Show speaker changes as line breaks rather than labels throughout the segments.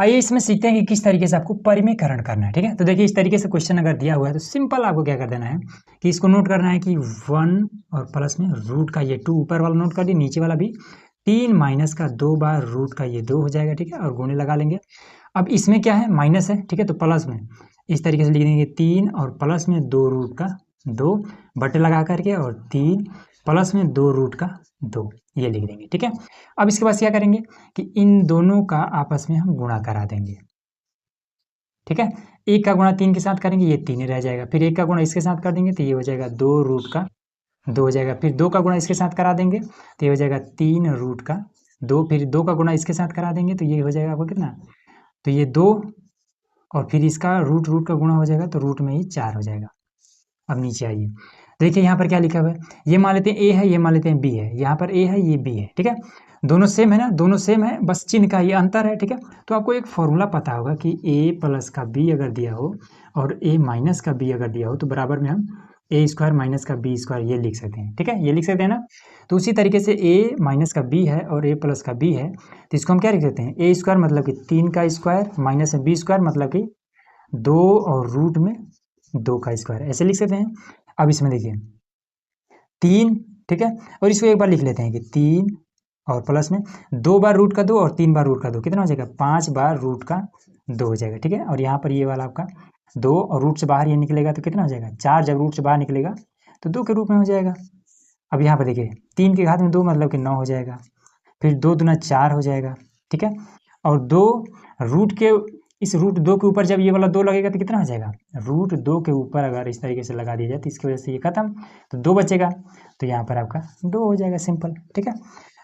आइए इसमें सीखते हैं कि किस तरीके से आपको परिमेयकरण करना है। ठीक है, तो देखिए इस तरीके से क्वेश्चन अगर दिया हुआ है तो सिंपल आपको क्या कर देना है कि इसको नोट करना है कि 1 और प्लस में रूट का ये 2 ऊपर वाला नोट कर दिए, नीचे वाला भी 3 माइनस का 2 बार रूट का ये 2 हो जाएगा। ठीक है, और गुणे लगा लेंगे। अब इसमें क्या है, माइनस है। ठीक है, तो प्लस में इस तरीके से लिख देंगे 3 और प्लस में 2 रूट का 2 बटे लगा करके, और 3 प्लस में 2 रूट का 2 ये लिख देंगे। ठीक है, अब इसके बाद क्या करेंगे कि इन दोनों का आपस में हम गुणा करा देंगे। ठीक है, एक का गुणा 3 के साथ करेंगे, ये 3 ही रह जाएगा। फिर एक का गुणा इसके साथ कर देंगे तो ये हो जाएगा 2 रूट का 2 हो जाएगा। फिर 2 का गुणा इसके साथ करा देंगे तो ये हो जाएगा 3 रूट का 2। फिर 2 का गुणा इसके साथ करा देंगे तो ये हो जाएगा आपको कितना, तो ये 2, और फिर इसका रूट रूट का गुणा हो जाएगा तो रूट में ही 4 हो जाएगा। अब नीचे आइए, देखिए यहाँ पर क्या लिखा हुआ है, ये मान लेते हैं ए है, ये मान लेते हैं बी है। यहाँ पर ए है, ये बी है। ठीक है, दोनों सेम है ना, दोनों सेम है, बस चिन्ह का ये अंतर है। ठीक है, तो आपको एक फॉर्मूला पता होगा कि ए प्लस का बी अगर दिया हो और ए माइनस का बी अगर दिया हो तो बराबर में हम ए स्क्वायर माइनस का बी स्क्वायर ये लिख सकते हैं। ठीक है, ये लिख सकते हैं ना। तो उसी तरीके से ए माइनस का बी है और ए प्लस का बी है, तो इसको हम क्या लिख सकते हैं, ए स्क्वायर मतलब कि 3 का स्क्वायर माइनस में बी स्क्वायर मतलब कि 2 और रूट में 2 का स्क्वायर, ऐसे लिख सकते हैं। अब इसमें देखिए 3, ठीक है, और इसको एक बार लिख लेते हैं कि 3 और प्लस में 2 बार रूट का 2 और 3 बार रूट का 2 कितना हो जाएगा, 5 बार रूट का 2 हो जाएगा। ठीक है, और यहाँ पर ये वाला आपका 2 और रूट से बाहर ये निकलेगा तो कितना हो जाएगा, 4 जब रूट से बाहर निकलेगा तो 2 के रूप में हो जाएगा। अब यहाँ पर देखिए 3 के घात में 2 मतलब कि 9 हो जाएगा। फिर 2 दूना 4 हो जाएगा। ठीक है, और 2 रूट के इस रूट 2 के ऊपर जब ये वाला 2 लगेगा तो कितना हो जाएगा, रूट 2 के ऊपर अगर इस तरीके से लगा दिया जाए तो इसकी वजह से ये खत्म, तो 2 बचेगा, तो यहाँ पर आपका 2 हो जाएगा, सिंपल। ठीक है,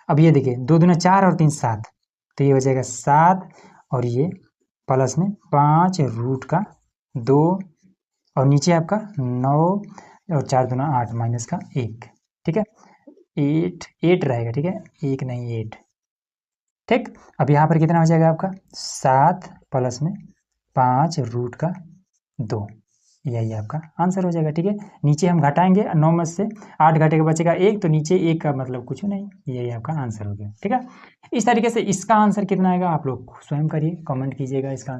अब ये देखिए 2 दूना 4 और 3 7, तो ये हो जाएगा 7, और ये प्लस में 5 रूट का 2, और नीचे आपका 9 और 4 दूना 8 माइनस का 1। ठीक है, 8 रहेगा। ठीक है, 1 नहीं 8। ठीक, अब यहाँ पर कितना हो जाएगा आपका 7 प्लस में 5 रूट का 2, यही आपका आंसर हो जाएगा। ठीक है, नीचे हम घटाएंगे 9 में से 8 घटेगा बचेगा 1, तो नीचे 1 का मतलब कुछ नहीं, यही आपका आंसर हो गया। ठीक है, इस तरीके से इसका आंसर कितना आएगा आप लोग स्वयं करिए, कमेंट कीजिएगा इसका।